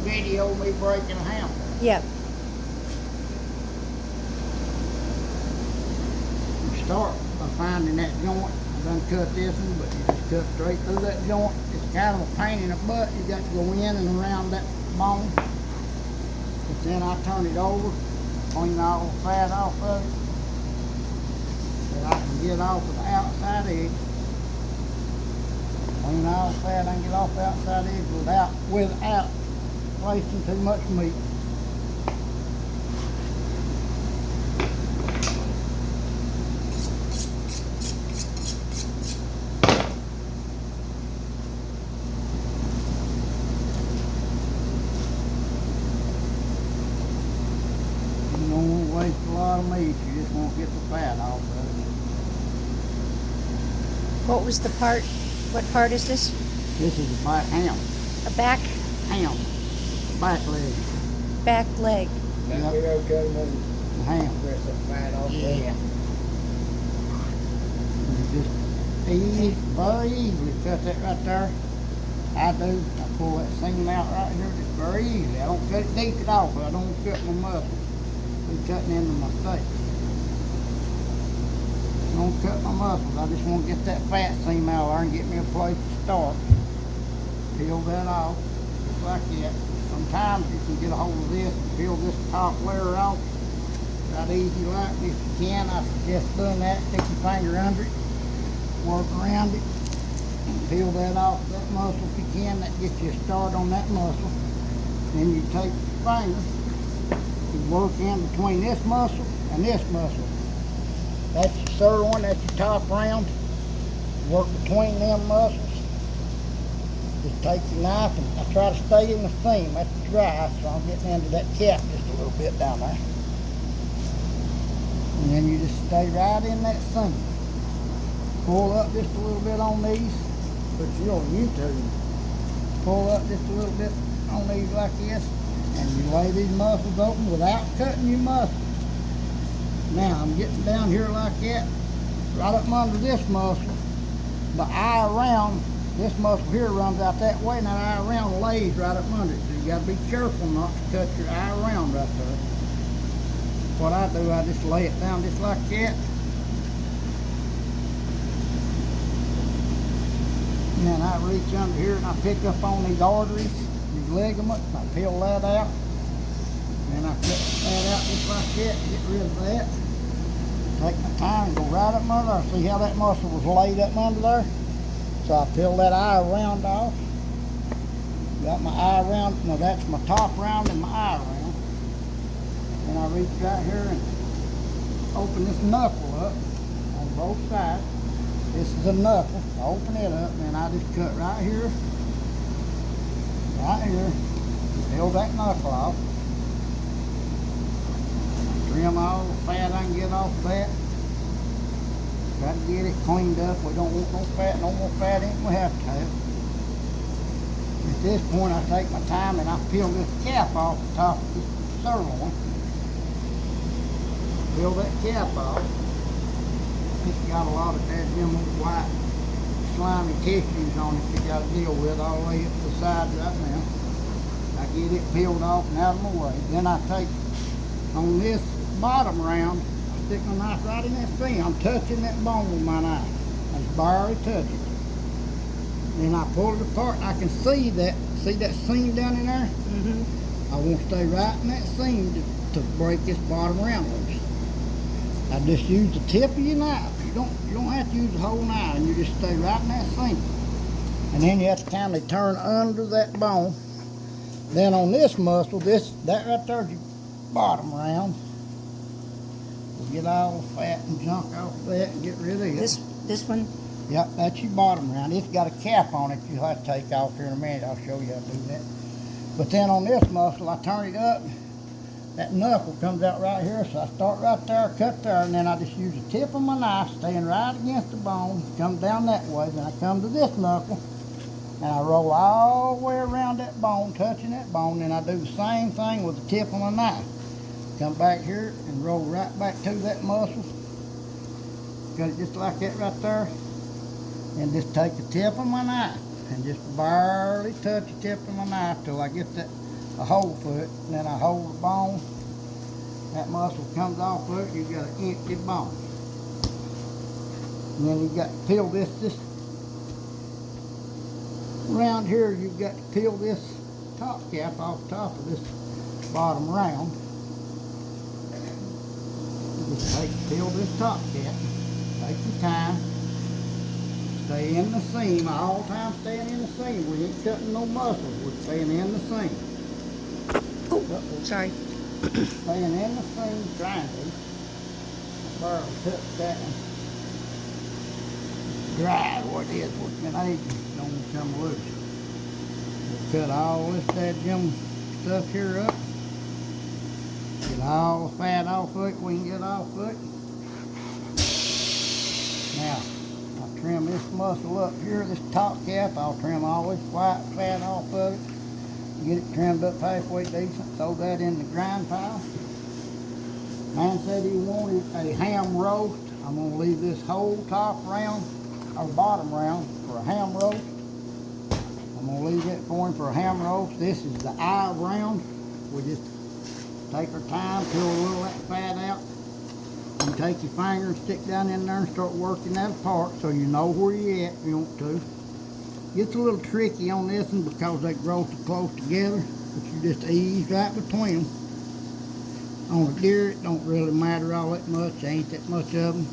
video of me breaking a hammer. Yep. You start by finding that joint. I done cut this one, but you just cut straight through that joint. It's kind of a pain in the butt. You got to go in and around that bone. But then I turn it over, clean all the fat off of it, so I can get off of the outside edge. Clean all the fat and get off the outside edge without wasting too much meat. You don't want to waste a lot of meat, you just won't get the fat off of it. What was the part? What part is this? This is a back ham. A back Back leg. back leg. Yep. We okay with The ham. rest of the fat off Yeah. You just very easily cut that right there. I do. I pull that seam out right here just very easily. I don't cut it deep at all, but I don't cut my muscles. Be cutting into my steak. I don't cut my muscles. I just want to get that fat seam out there and get me a place to start. Peel that off, just like that. Sometimes you can get a hold of this and peel this top layer off. Right easy like this. If you can, I suggest doing that. Stick your finger under it, work around it, and peel that off that muscle if you can. That gets you a start on that muscle. Then you take your finger, you work in between this muscle and this muscle. That's your sirloin, that's your top round. Work between them muscles. Just take your knife and I try to stay in the seam. That's dry, so I'm getting into that cap just a little bit down there. And then you just stay right in that seam. Pull up just a little bit on these. But you on YouTube. Pull up just a little bit on these like this. And you lay these muscles open without cutting your muscles. Now I'm getting down here like that, right up under this muscle. The eye around, this muscle here runs out that way, and that eye around lays right up under it. So you gotta be careful not to cut your eye around right there. What I do, I just lay it down just like that. And then I reach under here and I pick up on these arteries, these ligaments, and I peel that out. And I cut that out just like that, get rid of that. Take my time and go right up under there. See how that muscle was laid up under there? So I peel that eye round off. Got my eye round, no, that's my top round and my eye round. Then I reach right here and open this knuckle up on both sides. This is a knuckle. I open it up and I just cut right here, peel that knuckle off. Trim all the fat I can get off that. Try to get it cleaned up. We don't want no fat, no more fat in it we have to have. At this point I take my time and I peel this cap off the top of this sirloin. Peel that cap off. It's got a lot of that white slimy tissues on it you got to deal with all the way up to the side right now. I get it peeled off and out of my way. Then I take on this bottom round, I stick my knife right in that seam. I'm touching that bone with my knife. I just barely touch it. Then I pull it apart and I can see that seam down in there? Mm-hmm. I want to stay right in that seam to break this bottom round loose. I just use the tip of your knife. You don't have to use the whole knife, and you just stay right in that seam. And then you have to kind of turn under that bone. Then on this muscle, that right there is your bottom round. We'll get all the fat and junk off of that and get rid of it. This one. Yep, that's your bottom round. It's got a cap on it you'll have to take off here in a minute. I'll show you how to do that. But then on this muscle, I turn it up. That knuckle comes out right here, so I start right there, cut there, and then I just use the tip of my knife, staying right against the bone, come down that way, then I come to this knuckle, and I roll all the way around that bone, touching that bone, and I do the same thing with the tip of my knife. Come back here and roll right back to that muscle, cut it just like that right there, and just take the tip of my knife, and just barely touch the tip of my knife till I get that a whole foot, and then I hold the bone. That muscle comes off of it, you got an empty bone. And then you got to peel this around here, you've got to peel this top cap off top of this bottom round. Just peel this top cap, take your time, stay in the seam, all the time staying in the seam. We ain't cutting no muscles, we're staying in the seam. Oh, sorry. Staying in the seam, trying to. Barely touch that one. Dry what it is, what's been aging, don't come loose. We'll cut all this dadgum stuff here up. Get all the fat off of it we can get off of it. Now, I'll trim this muscle up here, this top cap. I'll trim all this white fat off of it. Get it trimmed up halfway decent. Throw that in the grind pile. Man said he wanted a ham roast. I'm going to leave this whole top round, or bottom round, for a ham roast. I'm going to leave it for him for a ham roast. This is the eye round. We just take our time, peel a little of that fat out. You take your finger and stick down in there and start working that apart so you know where you're at if you want to. Gets a little tricky on this one because they grow so close together, but you just ease right between them. On a deer, it don't really matter all that much. There ain't that much of them.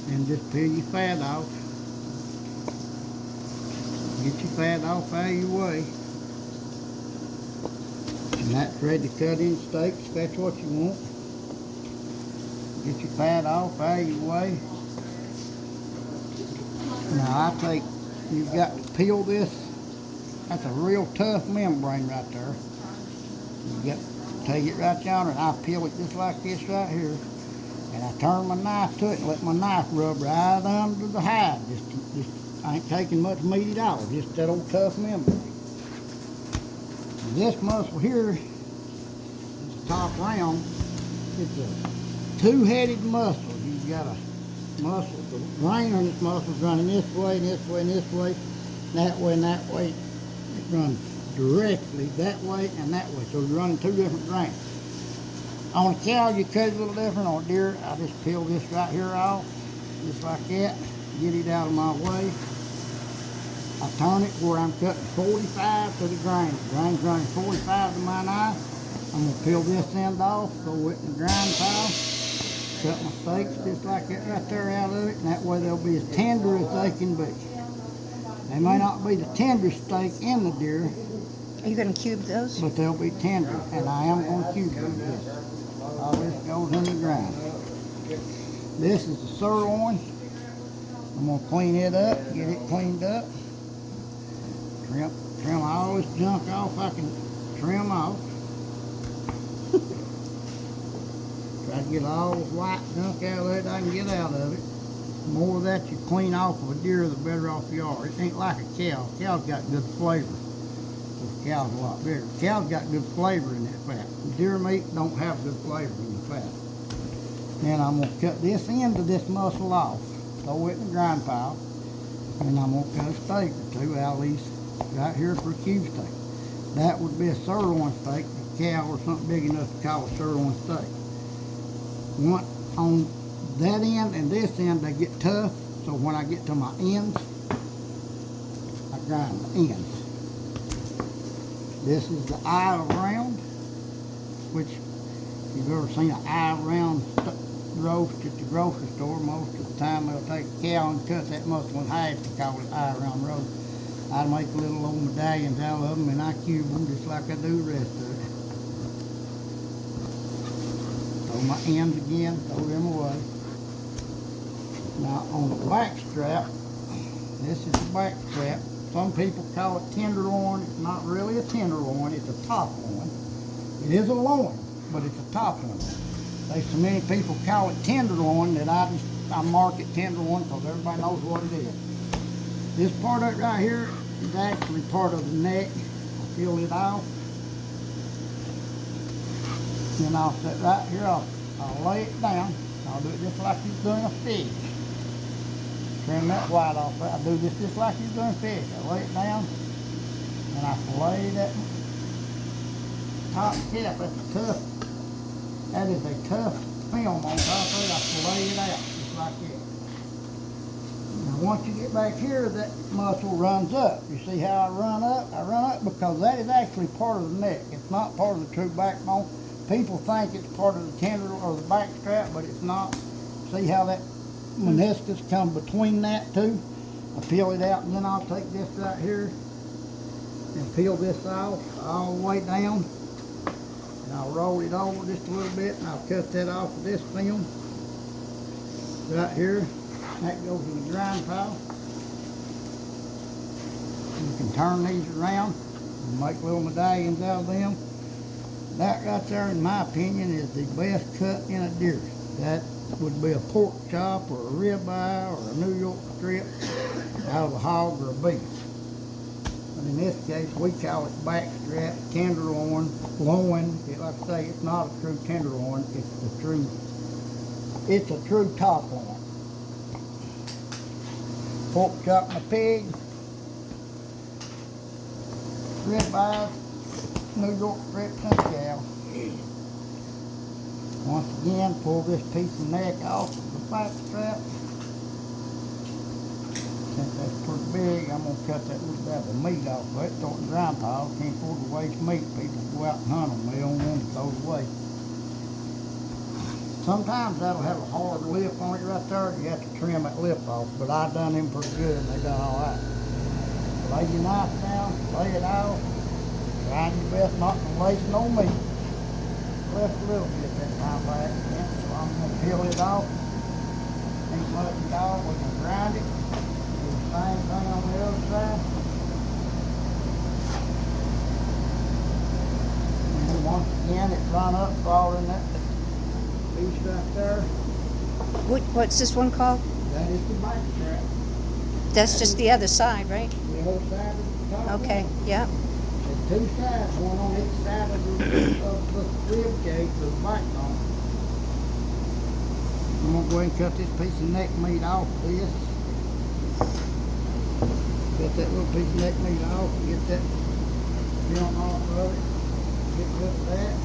And just peel your fat off. Get your fat off out of your way. And that's ready to cut in steaks if that's what you want. Get your fat off out of your way. Now you've got to peel this. That's a real tough membrane right there. You got to take it right down and I peel it just like this right here. And I turn my knife to it and let my knife rub right under the hide. I ain't taking much meat at all, just that old tough membrane. And this muscle here, this top round, it's a two-headed muscle. You've got a muscle, the grain on this muscle is running this way, and this way, and this way, that way, and that way. It runs directly that way and that way. So you're running two different grains. On a cow, you cut it a little different. On a deer, I just peel this right here off, just like that. Get it out of my way. I turn it where I'm cutting 45 to the grain. The grain's running 45 to my knife. I'm going to peel this end off, throw it in the grind pile. Cut my steaks just like that right there out of it, and that way they'll be as tender as they can be. They may not be the tenderest steak in the deer. Are you going to cube those? But they'll be tender, and I am going to cube them. Yes. All this goes in the grind. This is the sirloin. I'm going to clean it up, get it cleaned up. Trim all this junk off I can trim off. Try to get all the white junk out of it I can get out of it. The more of that you clean off of a deer, the better off you are. It ain't like a cow. Cow's got good flavor. The cow's a lot bigger. Cow's got good flavor in that fat. Deer meat don't have good flavor in the fat. Then I'm going to cut this end of this muscle off. Throw it in the grind pile. And I'm going to cut a steak or two out of these right here for a cube steak. That would be a sirloin steak. A cow or something big enough to call a sirloin steak. On that end and this end, they get tough. So when I get to my ends, I grind the ends. This is the eye round, which if you've ever seen an eye round roast at the grocery store, most of the time they'll take a cow and cut that muscle in half to call it eye round roast. I make little old medallions out of them and I cube them just like I do the rest of it. Throw my ends again, throw them away. Now on the back strap, this is the back strap. Some people call it tenderloin. It's not really a tenderloin, it's a top loin. It is a loin, but it's a top loin. There's so many people call it tenderloin that I mark it tenderloin because everybody knows what it is. This part of it right here is actually part of the neck. I peel it off. Then I'll sit right here, I'll lay it down. I'll do it just like you're doing a fish. Trim that white off. I do this just like you're doing fish. I lay it down and I fillet that top cap, that is a tough film on top of it. I have to lay it out just like that. Now once you get back here, that muscle runs up. You see how I run up? I run up because that is actually part of the neck. It's not part of the true backbone. People think it's part of the tendon or the back strap, but it's not. See how that meniscus comes between that two? I peel it out, and then I'll take this right here and peel this off all the way down. And I'll roll it over just a little bit, and I'll cut that off with this film right here. That goes in the grind pile. You can turn these around and make little medallions out of them. That right there, in my opinion, is the best cut in a deer. That would be a pork chop or a ribeye or a New York strip out of a hog or a beef. But in this case, we call it back strap, tenderloin, loin. Like I say, it's not a true tenderloin. It's a true top loin. Pork chop and a pig, ribeyes, New York strips and a cow. Once again, pull this piece of neck off of the back strap. Since that's pretty big, I'm going to cut that little bit of meat off of it. Throw it in the grind pile. Can't afford to waste meat. People go out and hunt them. They don't want to throw it away. Sometimes that'll have a hard lip on it right there. You have to trim that lip off. But I done them pretty good and they done all right. Lay your knife down, lay it out. Trying your best not to lace no meat. Left a little bit that time by accident, so I'm going to peel it off. Ain't much at all. We can grind it. Do the same thing on the other side. And then once again, it run up, fall in that piece right there. What's this one called? That is the back strap. That's just the other side, right? The other side of the top. Okay, one. yeah. There's two sides, one on each side of the rib cage for the backbone. I'm going to go ahead and cut this piece of neck meat off of this. Cut that little piece of neck meat off and get that film off of it. Get rid of that.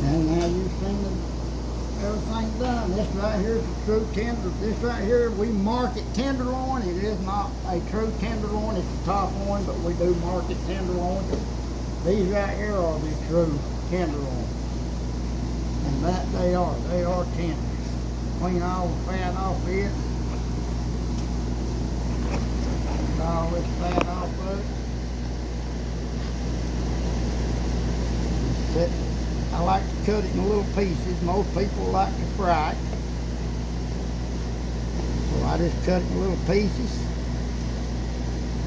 And now you've seen everything done. This right here is a true tender. This right here, we market tenderloin. It is not a true tenderloin. It's a top loin, but we do market tenderloin. These right here are the true tenderloin. And that they are. They are tender. Clean all the fat off it. Get all this fat off of it. Set. I like to cut it in little pieces. Most people like to fry it. So I just cut it in little pieces.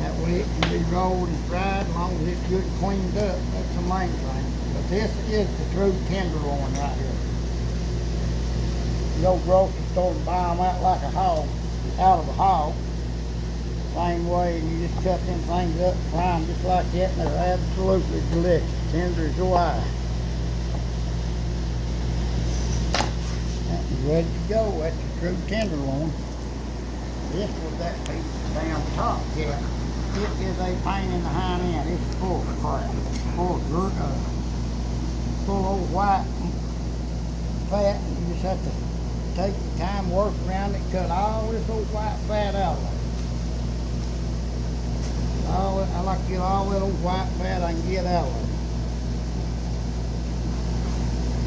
That way it can be rolled and fried as long as it's good and cleaned up. That's the main thing. But this is the true tenderloin right here. You go grocery store and buy them out like a hog, out of a hog. Same way, and you just cut them things up, fry them just like that, and they're absolutely delicious. Tender as your eye. Ready to go. That's a true tenderloin. This was that piece of damn top cap. It is a pain in the hind end. It's full of crap. Full of dirt, full of white fat. You just have to take the time, work around it, cut all this old white fat out of it. I like to get all that old white fat I can get out of it.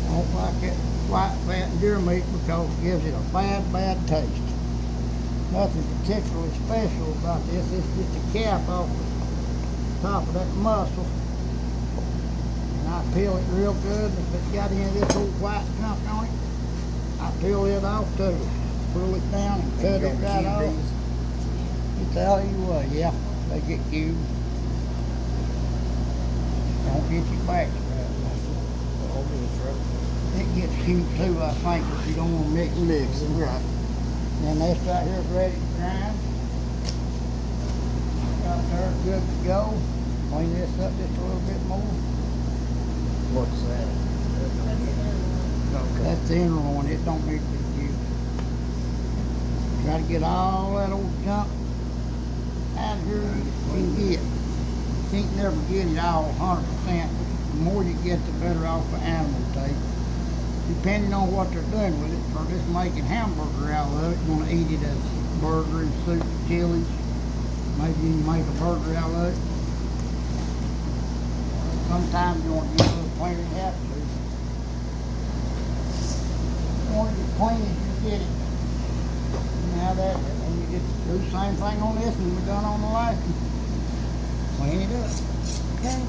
I don't like it. White fat deer meat because it gives it a bad taste. Nothing particularly special about this. It's just a cap off the top of that muscle. And I peel it real good. If it's got any of this old white junk on it, I peel it off too. Pull it down and cut it right off. You tell you what, yeah, they get cubed. Don't get your back scratched. Oh, it's right. It gets cute too, I think, if you don't want to mix it. Right. Then this right here is ready to grind. Got there, good to go. Clean this up just a little bit more. What's that? Okay. That's the inner one, it don't need to be used. Try to get all that old junk out of here you can get. You can't never get it all 100%. The more you get, the better off the animal tastes. Depending on what they're doing with it, for just making hamburger out of it, you want to eat it as burger and soup, chilies. Maybe you can make a burger out of it. Sometimes you want to use a little cleaner than you have to. The more you clean it, you get it. Now that, and you just do the same thing on this one we done on the last one. Clean it up. Okay?